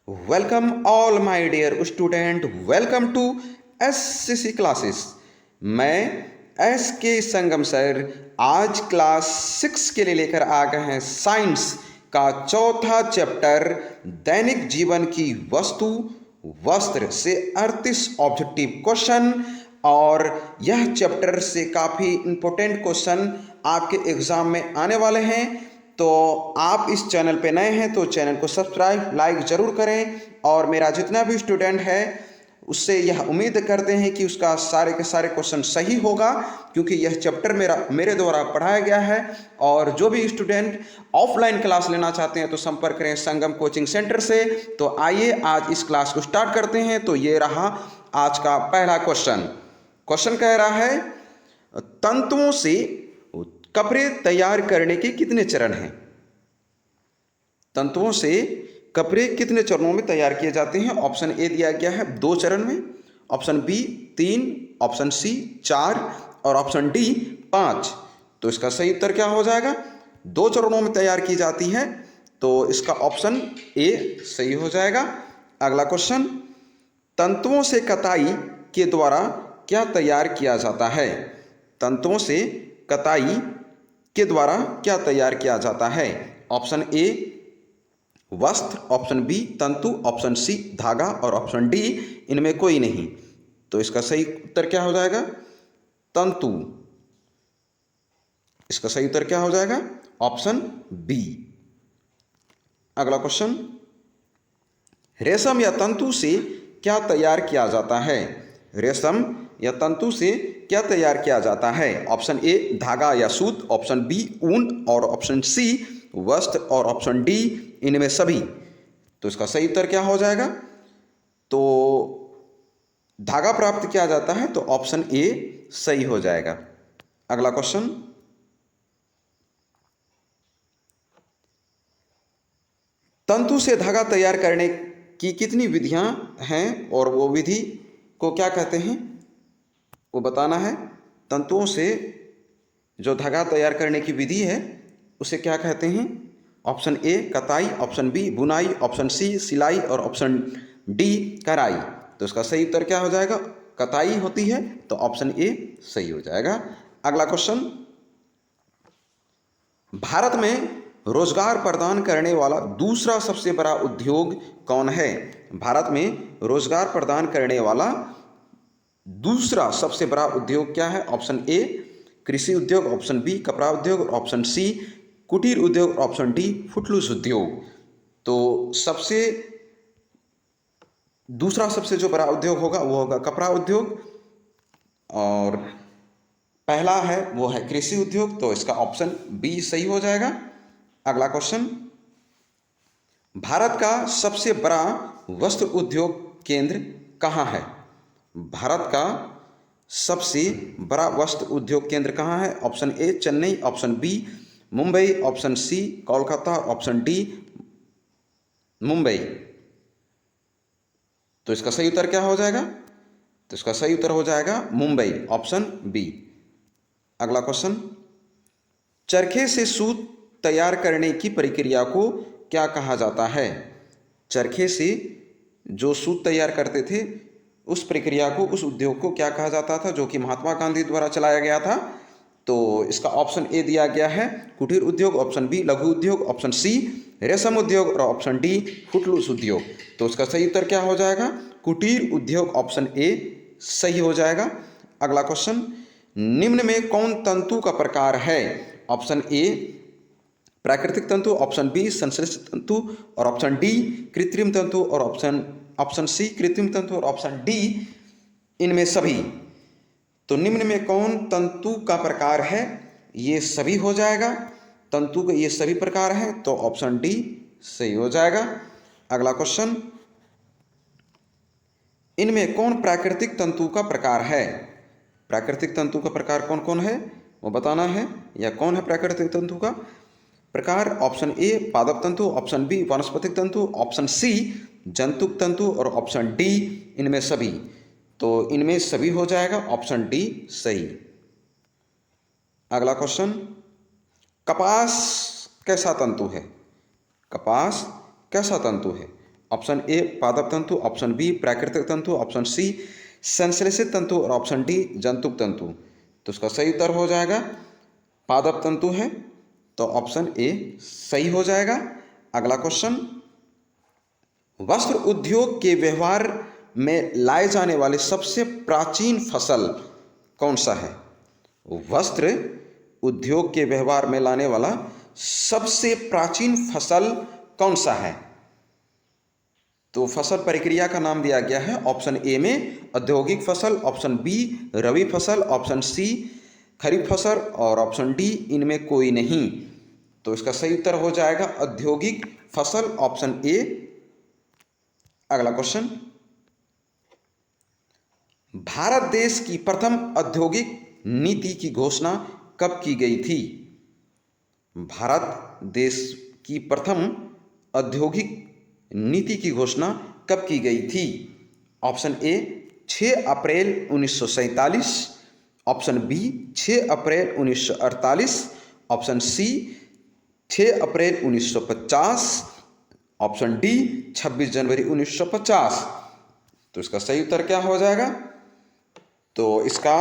Welcome all my dear student, welcome to SCC classes। मैं S के संगम sir आज class 6 के लिए लेकर आ गए हैं साइंस का चौथा चैप्टर दैनिक जीवन की वस्तु वस्त्र से 38 ऑब्जेक्टिव क्वेश्चन। और यह चैप्टर से काफ़ी इम्पोर्टेंट क्वेश्चन आपके एग्ज़ाम में आने वाले हैं। तो आप इस चैनल पे नए हैं तो चैनल को सब्सक्राइब लाइक ज़रूर करें। और मेरा जितना भी स्टूडेंट है उससे यह उम्मीद करते हैं कि उसका सारे के सारे क्वेश्चन सही होगा, क्योंकि यह चैप्टर मेरे द्वारा पढ़ाया गया है। और जो भी स्टूडेंट ऑफलाइन क्लास लेना चाहते हैं तो संपर्क करें संगम कोचिंग सेंटर से। तो आइए आज इस क्लास को स्टार्ट करते हैं। तो ये रहा आज का पहला क्वेश्चन। क्वेश्चन कह रहा है तंतुओं से कपड़े तैयार करने के कितने चरण हैं। तंतुओं से कपड़े कितने चरणों में तैयार किए जाते हैं। ऑप्शन ए दिया गया है 2 चरण में, ऑप्शन बी 3, ऑप्शन सी 4 और ऑप्शन डी 5। तो इसका सही उत्तर क्या हो जाएगा? 2 चरणों में तैयार की जाती है, तो इसका ऑप्शन ए सही हो जाएगा। अगला क्वेश्चन, तंतुओं से कताई के द्वारा क्या तैयार किया जाता है। तंतुओं से कताई के द्वारा क्या तैयार किया जाता है। ऑप्शन ए वस्त्र, ऑप्शन बी तंतु, ऑप्शन सी धागा और ऑप्शन डी इनमें कोई नहीं। तो इसका सही उत्तर क्या हो जाएगा? तंतु। इसका सही उत्तर क्या हो जाएगा? Option B. अगला क्वेश्चन, रेशम या तंतु से क्या तैयार किया जाता है। रेशम या तंतु से क्या तैयार किया जाता है। ऑप्शन ए धागा या सूत, ऑप्शन बी ऊन और ऑप्शन सी वस्त्र और ऑप्शन डी इनमें सभी। तो इसका सही उत्तर क्या हो जाएगा? तो धागा प्राप्त किया जाता है, तो ऑप्शन ए सही हो जाएगा। अगला क्वेश्चन, तंतु से धागा तैयार करने की कितनी विधियां हैं और वो विधि को क्या कहते हैं वो बताना है। तंतुओं से जो धागा तैयार करने की विधि है उसे क्या कहते हैं। ऑप्शन ए कताई, ऑप्शन बी बुनाई, ऑप्शन सी सिलाई और ऑप्शन डी कढ़ाई। तो इसका सही उत्तर क्या हो जाएगा? कताई होती है, तो ऑप्शन ए सही हो जाएगा। अगला क्वेश्चन, भारत में रोजगार प्रदान करने वाला दूसरा सबसे बड़ा उद्योग कौन है। भारत में रोजगार प्रदान करने वाला दूसरा सबसे बड़ा उद्योग क्या है। ऑप्शन ए कृषि उद्योग, ऑप्शन बी कपड़ा उद्योग, ऑप्शन सी कुटीर उद्योग, ऑप्शन डी फुटलूस उद्योग। तो दूसरा सबसे जो बड़ा उद्योग होगा वो होगा कपड़ा उद्योग, और पहला है वो है कृषि उद्योग। तो इसका ऑप्शन बी सही हो जाएगा। अगला क्वेश्चन, भारत का सबसे बड़ा वस्त्र उद्योग केंद्र कहाँ है। भारत का सबसे बड़ा वस्त्र उद्योग केंद्र कहाँ है। Option A Chennai, option B Mumbai, option C Kolkata, option D Mumbai. तो इसका सही उत्तर क्या हो जाएगा? तो इसका सही उत्तर हो जाएगा मुंबई, ऑप्शन बी। अगला क्वेश्चन, चरखे से सूत तैयार करने की प्रक्रिया को क्या कहा जाता है। चरखे से जो सूत तैयार करते थे उस प्रक्रिया को, उस उद्योग को क्या कहा जाता था, जो कि महात्मा गांधी द्वारा चलाया गया था। तो इसका ऑप्शन ए दिया गया है कुटीर उद्योग, ऑप्शन बी लघु उद्योग, ऑप्शन सी रेशम उद्योग और ऑप्शन डी फुटलूस उद्योग। तो इसका सही उत्तर क्या हो जाएगा? कुटीर उद्योग, ऑप्शन ए सही हो जाएगा। अगला क्वेश्चन, निम्न में कौन तंतु का प्रकार है। ऑप्शन ए प्राकृतिक तंतु, ऑप्शन बी संश्लेषित तंतु और ऑप्शन डी कृत्रिम तंतु और ऑप्शन सी कृत्रिम तंतु और ऑप्शन डी इनमें सभी। तो निम्न में कौन तंतु का प्रकार है, ये सभी हो जाएगा। तंतु के ये सभी प्रकार हैं, तो ऑप्शन डी सही हो जाएगा। अगला क्वेश्चन, इनमें कौन प्राकृतिक तंतु का प्रकार है। प्राकृतिक तंतु का प्रकार कौन कौन है वो बताना है, या कौन है प्राकृतिक तंतु का प्रकार। ऑप्शन ए पादप तंतु, ऑप्शन बी वनस्पतिक तंतु, ऑप्शन सी जंतुक तंतु और ऑप्शन डी इनमें सभी। तो इनमें सभी हो जाएगा, ऑप्शन डी सही। अगला क्वेश्चन, कपास कैसा तंतु है। कपास कैसा तंतु है। ऑप्शन ए पादप तंतु, ऑप्शन बी प्राकृतिक तंतु, ऑप्शन सी संश्लेषित तंतु और ऑप्शन डी जंतुक तंतु। तो इसका सही उत्तर हो जाएगा पादप तंतु है, तो ऑप्शन ए सही हो जाएगा। अगला क्वेश्चन, वस्त्र उद्योग के व्यवहार में लाए जाने वाले सबसे प्राचीन फसल कौन सा है? वस्त्र उद्योग के व्यवहार में लाने वाला सबसे प्राचीन फसल कौन सा है? तो फसल प्रक्रिया का नाम दिया गया है ऑप्शन ए में औद्योगिक फसल, ऑप्शन बी रबी फसल, ऑप्शन सी खरीफ फसल और ऑप्शन डी इनमें कोई नहीं। तो इसका सही उत्तर हो जाएगा औद्योगिक फसल, ऑप्शन ए। अगला क्वेश्चन, भारत देश की प्रथम औद्योगिक नीति की घोषणा कब की गई थी? भारत देश की प्रथम औद्योगिक नीति की घोषणा कब की गई थी? Option A 6 April 1947, option B 6 April 1948, option C 6 April 1950, option D 26 जनवरी 1950। तो इसका सही उत्तर क्या हो जाएगा? तो इसका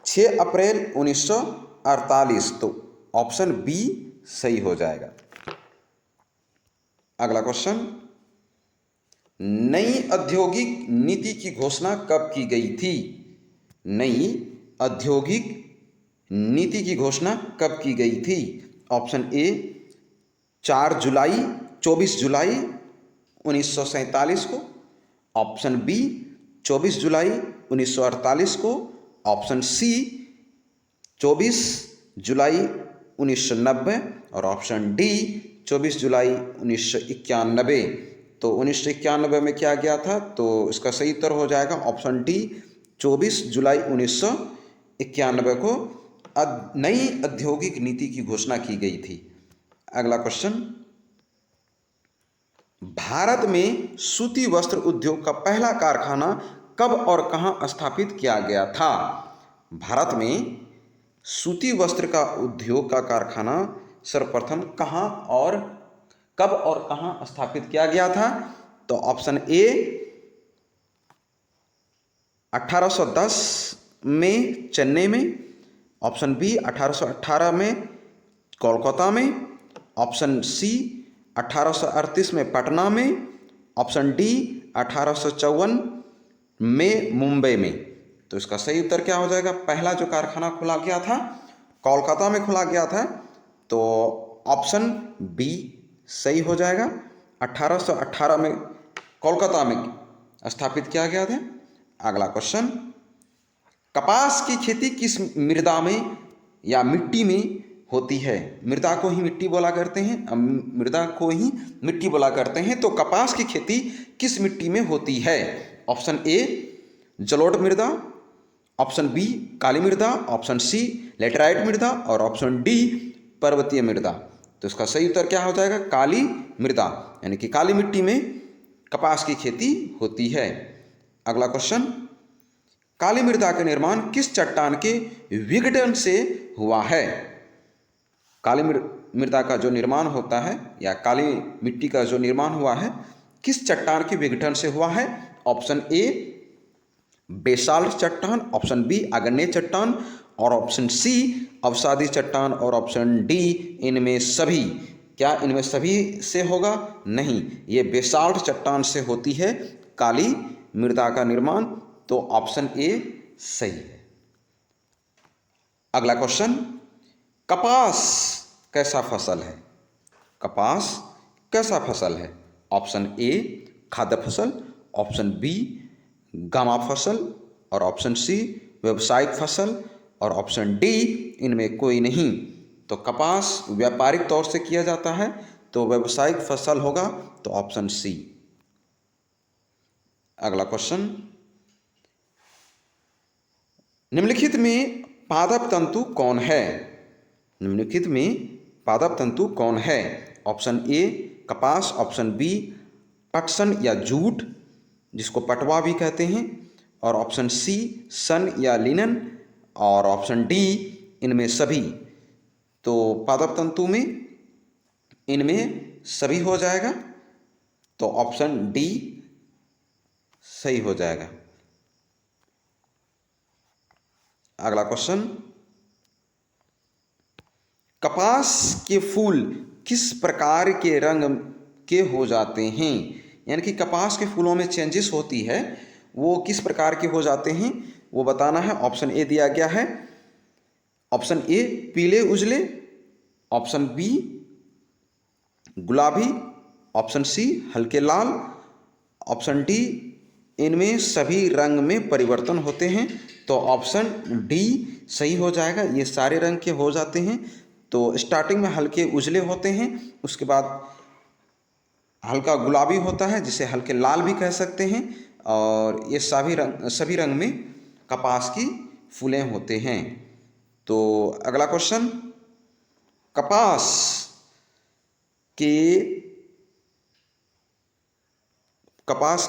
6 अप्रैल 1948, तो ऑप्शन बी सही हो जाएगा। अगला क्वेश्चन, नई औद्योगिक नीति की घोषणा कब की गई थी? नई औद्योगिक नीति की घोषणा कब की गई थी? ऑप्शन ए 24 जुलाई 1947 को, ऑप्शन बी 24 जुलाई 1948 को, ऑप्शन सी 24 जुलाई 1990 और ऑप्शन डी 24 जुलाई 1991। तो 1991 में क्या गया था? तो इसका सही उत्तर हो जाएगा ऑप्शन डी 24 जुलाई 1991 को नई औद्योगिक नीति की घोषणा की गई थी। अगला क्वेश्चन, भारत में सूती वस्त्र उद्योग का पहला कारखाना कब और कहां स्थापित किया गया था? भारत में सूती वस्त्र का उद्योग का कारखाना सर्वप्रथम कहां और कब और कहां स्थापित किया गया था? तो ऑप्शन ए 1810 में चेन्नई में, ऑप्शन बी 1818 में कोलकाता में, ऑप्शन सी 1838 में पटना में, ऑप्शन डी 1854 में मुंबई में। तो इसका सही उत्तर क्या हो जाएगा? पहला जो कारखाना खुला गया था कोलकाता में खुला गया था, तो ऑप्शन बी सही हो जाएगा। 1818 में कोलकाता में स्थापित किया गया था। अगला क्वेश्चन, कपास की खेती किस मृदा में या मिट्टी में होती है? मृदा को ही मिट्टी बोला करते हैं, मृदा को ही मिट्टी बोला करते हैं। तो कपास की खेती किस मिट्टी में होती है? ऑप्शन ए जलोढ़ मृदा, ऑप्शन बी काली मृदा, ऑप्शन सी लेटराइट मृदा और ऑप्शन डी पर्वतीय मृदा। तो इसका सही उत्तर क्या हो जाएगा? काली मृदा, यानी कि काली मिट्टी में कपास की खेती होती है। अगला क्वेश्चन, काली मृदा का निर्माण किस चट्टान के विघटन से हुआ है? काली मृदा का जो निर्माण होता है या काली मिट्टी का जो निर्माण हुआ है किस चट्टान के विघटन से हुआ है? ऑप्शन ए बेसाल्ट चट्टान, ऑप्शन बी आग्नेय चट्टान और ऑप्शन सी अवसादी चट्टान और ऑप्शन डी इनमें सभी। क्या इनमें सभी से होगा? नहीं, ये बेसाल्ट चट्टान से होती है काली मृदा का निर्माण। तो ऑप्शन ए सही है। अगला क्वेश्चन, कपास कैसा फसल है? कपास कैसा फसल है? ऑप्शन ए खाद्य फसल, ऑप्शन बी गामा फसल और ऑप्शन सी व्यावसायिक फसल और ऑप्शन डी इनमें कोई नहीं। तो कपास व्यापारिक तौर से किया जाता है, तो व्यावसायिक फसल होगा, तो ऑप्शन सी। अगला क्वेश्चन, निम्नलिखित में पादप तंतु कौन है? निम्नलिखित में पादप तंतु कौन है? ऑप्शन ए कपास, ऑप्शन बी पटसन या जूट जिसको पटवा भी कहते हैं और ऑप्शन सी सन या लिनन और ऑप्शन डी इनमें सभी। तो पादप तंतु में इनमें सभी हो जाएगा। तो ऑप्शन डी सही हो जाएगा। अगला क्वेश्चन, कपास के फूल किस प्रकार के रंग के हो जाते हैं? यानी कि कपास के फूलों में चेंजेस होती है, वो किस प्रकार के हो जाते हैं वो बताना है। ऑप्शन ए दिया गया है, ऑप्शन ए पीले उजले, ऑप्शन बी गुलाबी, ऑप्शन सी हल्के लाल, ऑप्शन डी इनमें सभी रंग में परिवर्तन होते हैं। तो ऑप्शन डी सही हो जाएगा, ये सारे रंग के हो जाते हैं। तो स्टार्टिंग में हल्के उजले होते हैं, उसके बाद हल्का गुलाबी होता है जिसे हल्के लाल भी कह सकते हैं, और ये सभी रंग में कपास की फूलें होते हैं। तो अगला क्वेश्चन, कपास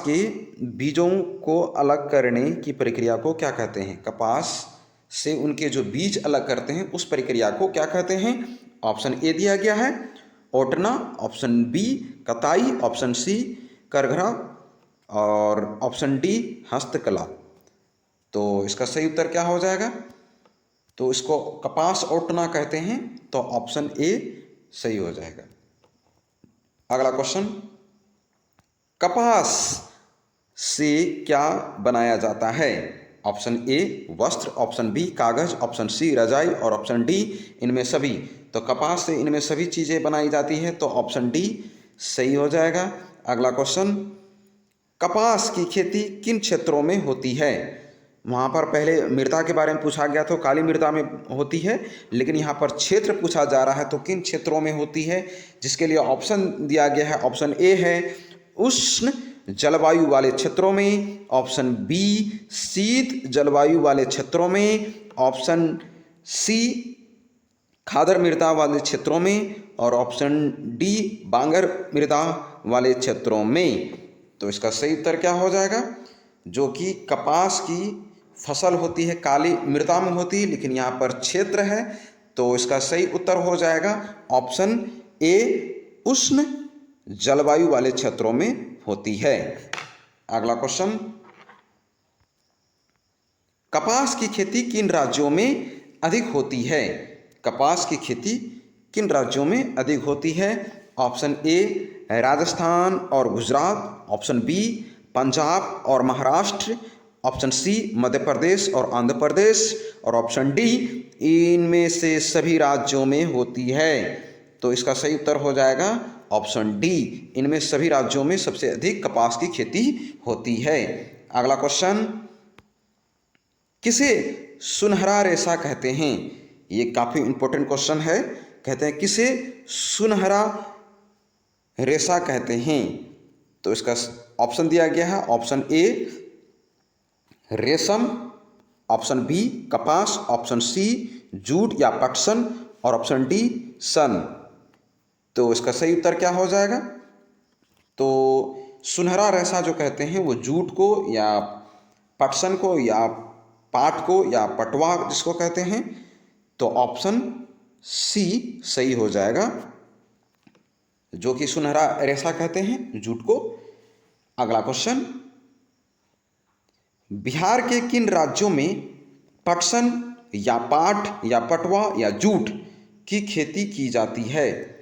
के बीजों को अलग करने की प्रक्रिया को क्या कहते हैं? कपास से उनके जो बीज अलग करते हैं उस प्रक्रिया को क्या कहते हैं? ऑप्शन ए दिया गया है ओटना, ऑप्शन बी कताई, ऑप्शन सी करघरा और ऑप्शन डी हस्तकला। तो इसका सही उत्तर क्या हो जाएगा? तो इसको कपास ओटना कहते हैं, तो ऑप्शन ए सही हो जाएगा। अगला क्वेश्चन, कपास से क्या बनाया जाता है? ऑप्शन ए वस्त्र, ऑप्शन बी कागज, ऑप्शन सी रजाई और ऑप्शन डी इनमें सभी। तो कपास से इनमें सभी चीज़ें बनाई जाती है, तो ऑप्शन डी सही हो जाएगा। अगला क्वेश्चन, कपास की खेती किन क्षेत्रों में होती है? वहाँ पर पहले मृदा के बारे में पूछा गया तो काली मृदा में होती है, लेकिन यहाँ पर क्षेत्र पूछा जा रहा है तो किन क्षेत्रों में होती है, जिसके लिए ऑप्शन दिया गया है। ऑप्शन ए है उष्ण जलवायु वाले क्षेत्रों में, ऑप्शन बी शीत जलवायु वाले क्षेत्रों में, ऑप्शन सी खादर मृदा वाले क्षेत्रों में और ऑप्शन डी बांगर मृदा वाले क्षेत्रों में। तो इसका सही उत्तर क्या हो जाएगा? जो कि कपास की फसल होती है काली मृदा में होती है, लेकिन यहाँ पर क्षेत्र है, तो इसका सही उत्तर हो जाएगा ऑप्शन ए उष्ण जलवायु वाले क्षेत्रों में होती है। अगला क्वेश्चन, कपास की खेती किन राज्यों में अधिक होती है? कपास की खेती किन राज्यों में अधिक होती है? ऑप्शन ए राजस्थान और गुजरात, ऑप्शन बी पंजाब और महाराष्ट्र, ऑप्शन सी मध्य प्रदेश और आंध्र प्रदेश और ऑप्शन डी इनमें से सभी राज्यों में होती है। तो इसका सही उत्तर हो जाएगा ऑप्शन डी, इनमें सभी राज्यों में सबसे अधिक कपास की खेती होती है। अगला क्वेश्चन, किसे सुनहरा रेशा कहते हैं? ये काफ़ी इंपॉर्टेंट क्वेश्चन है। कहते हैं किसे सुनहरा रेशा कहते हैं? तो इसका ऑप्शन दिया गया है, ऑप्शन ए रेशम, ऑप्शन बी कपास, ऑप्शन सी जूट या पटसन और ऑप्शन डी सन। तो इसका सही उत्तर क्या हो जाएगा? तो सुनहरा रेशा जो कहते हैं वो जूट को या पटसन को या पाट को या पटवा जिसको कहते हैं, तो ऑप्शन सी सही हो जाएगा, जो कि सुनहरा रेशा कहते हैं जूट को। अगला क्वेश्चन, बिहार के किन राज्यों में पटसन या पाट या पटवा या जूट की खेती की जाती है?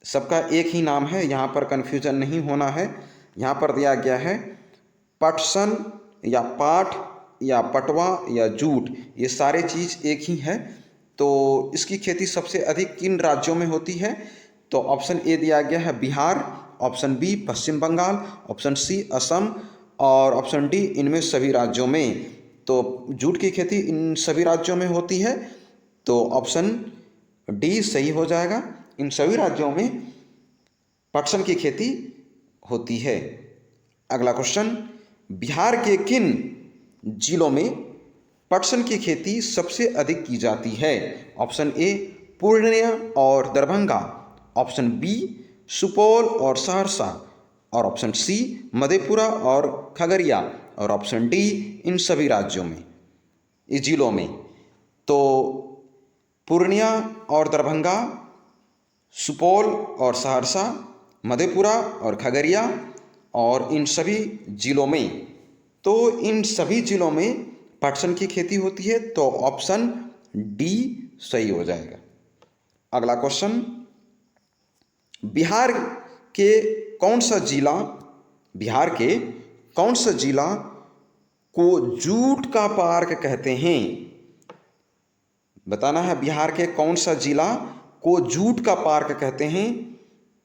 सबका एक ही नाम है, यहाँ पर कन्फ्यूजन नहीं होना है। यहाँ पर दिया गया है पटसन या पाट या पटवा या जूट, ये सारे चीज़ एक ही है। तो इसकी खेती सबसे अधिक किन राज्यों में होती है? तो ऑप्शन ए दिया गया है बिहार, ऑप्शन बी पश्चिम बंगाल, ऑप्शन सी असम और ऑप्शन डी इनमें सभी राज्यों में। तो जूट की खेती इन सभी राज्यों में होती है, तो ऑप्शन डी सही हो जाएगा। इन सभी राज्यों में पटसन की खेती होती है। अगला क्वेश्चन, बिहार के किन जिलों में पटसन की खेती सबसे अधिक की जाती है? ऑप्शन ए पूर्णिया और दरभंगा, ऑप्शन बी सुपौल और सहरसा और ऑप्शन सी मधेपुरा और खगड़िया और ऑप्शन डी इन सभी राज्यों में, इस जिलों में। तो पूर्णिया और दरभंगा, सुपौल और सहरसा, मधेपुरा और खगड़िया और इन सभी जिलों में, तो इन सभी जिलों में पटसन की खेती होती है, तो ऑप्शन डी सही हो जाएगा। अगला क्वेश्चन, बिहार के कौन सा जिला, बिहार के कौन सा जिला को जूट का पार्क कहते हैं? बताना है बिहार के कौन सा जिला को जूट का पार्क कहते हैं।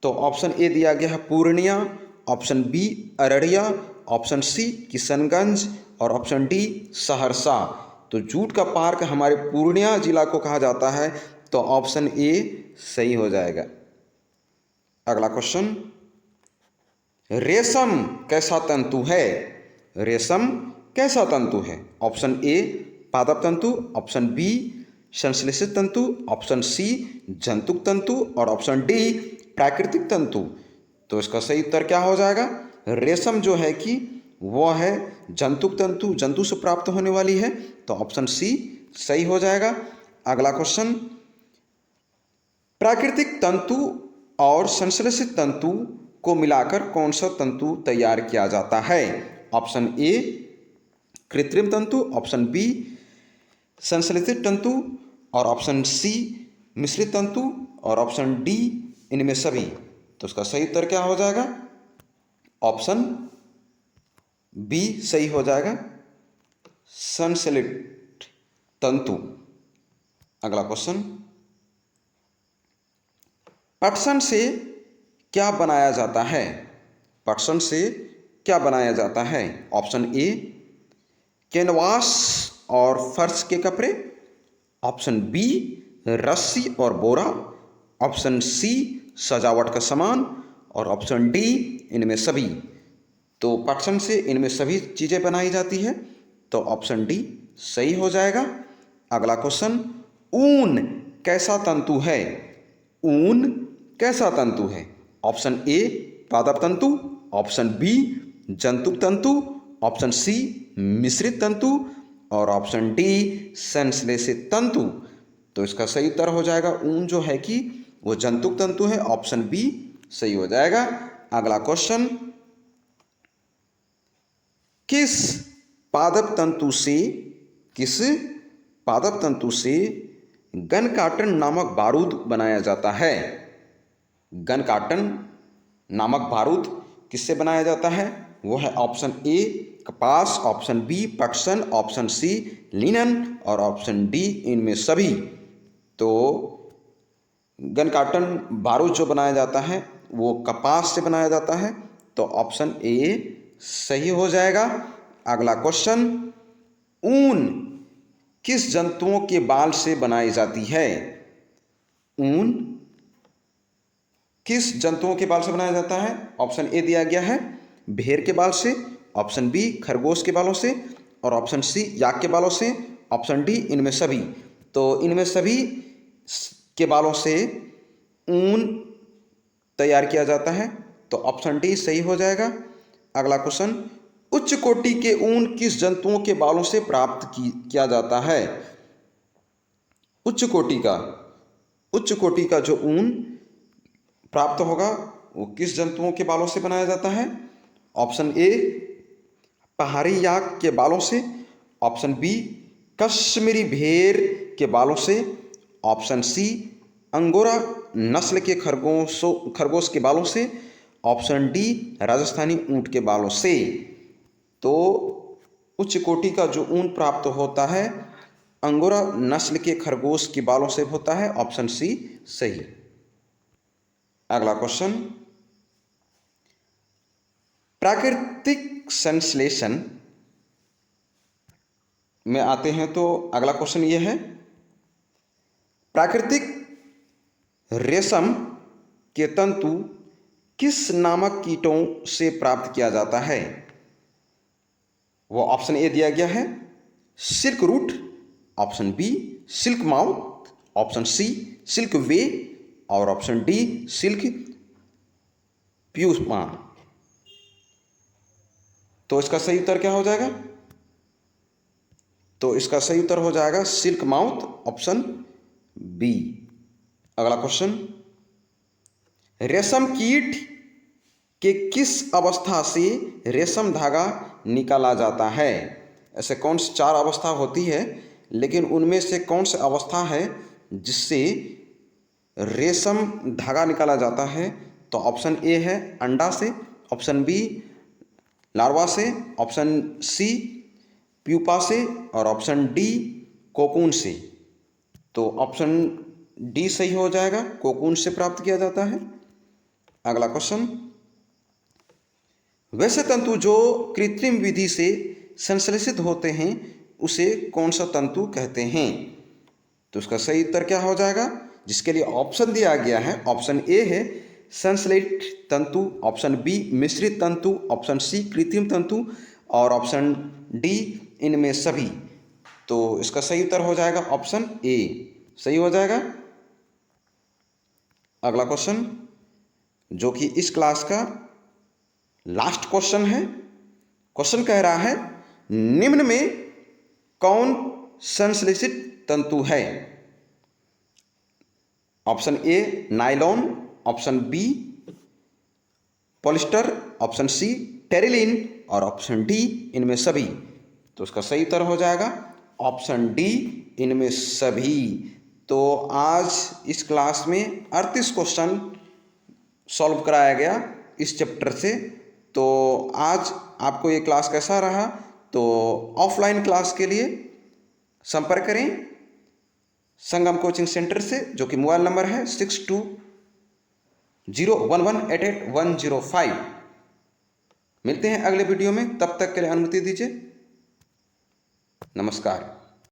तो ऑप्शन ए दिया गया है Purnia, option B Araria, option C Kishanganj और ऑप्शन डी सहरसा। तो जूट का पार्क हमारे पूर्णिया जिला को कहा जाता है, तो ऑप्शन ए सही हो जाएगा। अगला क्वेश्चन, रेशम कैसा तंतु है? रेशम कैसा तंतु है? ऑप्शन ए पादप तंतु, ऑप्शन बी संश्लेषित तंतु, ऑप्शन सी जंतुक तंतु और ऑप्शन डी प्राकृतिक तंतु। तो इसका सही उत्तर क्या हो जाएगा? रेशम जो है कि वह है जंतुक तंतु, जंतु से प्राप्त होने वाली है, तो ऑप्शन सी सही हो जाएगा। अगला क्वेश्चन, प्राकृतिक तंतु और संश्लेषित तंतु को मिलाकर कौन सा तंतु तैयार किया जाता है? ऑप्शन ए कृत्रिम तंतु, ऑप्शन बी संश्लेषित तंतु और ऑप्शन सी मिश्रित तंतु और ऑप्शन डी इनमें सभी। तो उसका सही उत्तर क्या हो जाएगा? ऑप्शन बी सही हो जाएगा, संश्लेषित तंतु। अगला क्वेश्चन, पटसन से क्या बनाया जाता है? पटसन से क्या बनाया जाता है? ऑप्शन ए कैनवास और फर्श के कपड़े, ऑप्शन बी रस्सी और बोरा, ऑप्शन सी सजावट का सामान और ऑप्शन डी इनमें सभी। तो पटसन से इनमें सभी चीज़ें बनाई जाती है, तो ऑप्शन डी सही हो जाएगा। अगला क्वेश्चन, ऊन कैसा तंतु है? ऊन कैसा तंतु है? ऑप्शन ए पादप तंतु, ऑप्शन बी जंतुक तंतु, ऑप्शन सी मिश्रित तंतु और ऑप्शन डी संश्लेषित तंतु। तो इसका सही उत्तर हो जाएगा ऊन जो है कि वो जंतुक तंतु है, ऑप्शन बी सही हो जाएगा। अगला क्वेश्चन, किस पादप तंतु से गन काटन नामक बारूद बनाया जाता है? गन काटन नामक बारूद किससे बनाया जाता है? वो है ऑप्शन ए कपास, ऑप्शन बी पटसन, ऑप्शन सी लिनन और ऑप्शन डी इनमें सभी। तो गन काटन बारूद जो बनाया जाता है वो कपास से बनाया जाता है, तो ऑप्शन ए सही हो जाएगा। अगला क्वेश्चन, ऊन किस जंतुओं के बाल से बनाई जाती है? ऊन किस जंतुओं के बाल से बनाया जाता है? ऑप्शन ए दिया गया है भेड़ के बाल से, ऑप्शन बी खरगोश के बालों से और ऑप्शन सी याक के बालों से, ऑप्शन डी इनमें सभी। तो इनमें सभी के बालों से ऊन तैयार किया जाता है, तो ऑप्शन डी सही हो जाएगा। अगला क्वेश्चन, उच्च कोटि के ऊन किस जंतुओं के बालों से प्राप्त किया जाता है? उच्च कोटि का जो ऊन प्राप्त होगा वो किस जंतुओं के बालों से बनाया जाता है? ऑप्शन ए पहाड़ी याक के बालों से, ऑप्शन बी कश्मीरी भेड़ के बालों से, ऑप्शन सी अंगोरा नस्ल के खरगोश के बालों से, ऑप्शन डी राजस्थानी ऊंट के बालों से। तो उच्च कोटि का जो ऊन प्राप्त होता है अंगोरा नस्ल के खरगोश के बालों से होता है, ऑप्शन सी सही। अगला क्वेश्चन, प्राकृतिक संश्लेषण में आते हैं, तो अगला क्वेश्चन ये है, प्राकृतिक रेशम के तंतु किस नामक कीटों से प्राप्त किया जाता है? वो ऑप्शन ए दिया गया है silk route, option B silk mouth, option C silk way और ऑप्शन डी सिल्क प्यूमा। तो इसका सही उत्तर क्या हो जाएगा? तो इसका सही उत्तर हो जाएगा सिल्क माउथ, ऑप्शन बी। अगला क्वेश्चन, रेशम कीट कि किस अवस्था से रेशम धागा निकाला जाता है। ऐसे कौन सी 4 अवस्था होती है, लेकिन उनमें से कौन सी अवस्था है जिससे रेशम धागा निकाला जाता है? तो ऑप्शन ए है अंडा से, ऑप्शन बी लार्वा से, ऑप्शन सी प्यूपा से और ऑप्शन डी कोकून से। तो ऑप्शन डी सही हो जाएगा, कोकून से प्राप्त किया जाता है। अगला क्वेश्चन, वैसे तंतु जो कृत्रिम विधि से संश्लेषित होते हैं उसे कौन सा तंतु कहते हैं? तो उसका सही उत्तर क्या हो जाएगा, जिसके लिए ऑप्शन दिया गया है? ऑप्शन ए है संश्लेषित तंतु, ऑप्शन बी मिश्रित तंतु, ऑप्शन सी कृत्रिम तंतु और ऑप्शन डी इनमें सभी। तो इसका सही उत्तर हो जाएगा ऑप्शन ए, सही हो जाएगा। अगला क्वेश्चन, जो कि इस क्लास का लास्ट क्वेश्चन है। क्वेश्चन कह रहा है निम्न में कौन संश्लेषित तंतु है? Option A nylon, option B polyester, option C terylene और ऑप्शन डी इनमें सभी। तो उसका सही उत्तर हो जाएगा ऑप्शन डी इनमें सभी। तो आज इस क्लास में 38 क्वेश्चन सॉल्व कराया गया इस चैप्टर से। तो आज आपको ये क्लास कैसा रहा? तो ऑफलाइन क्लास के लिए संपर्क करें संगम कोचिंग सेंटर से, जो कि मोबाइल नंबर है 6201188105। मिलते हैं अगले वीडियो में, तब तक के लिए अनुमति दीजिए। नमस्कार।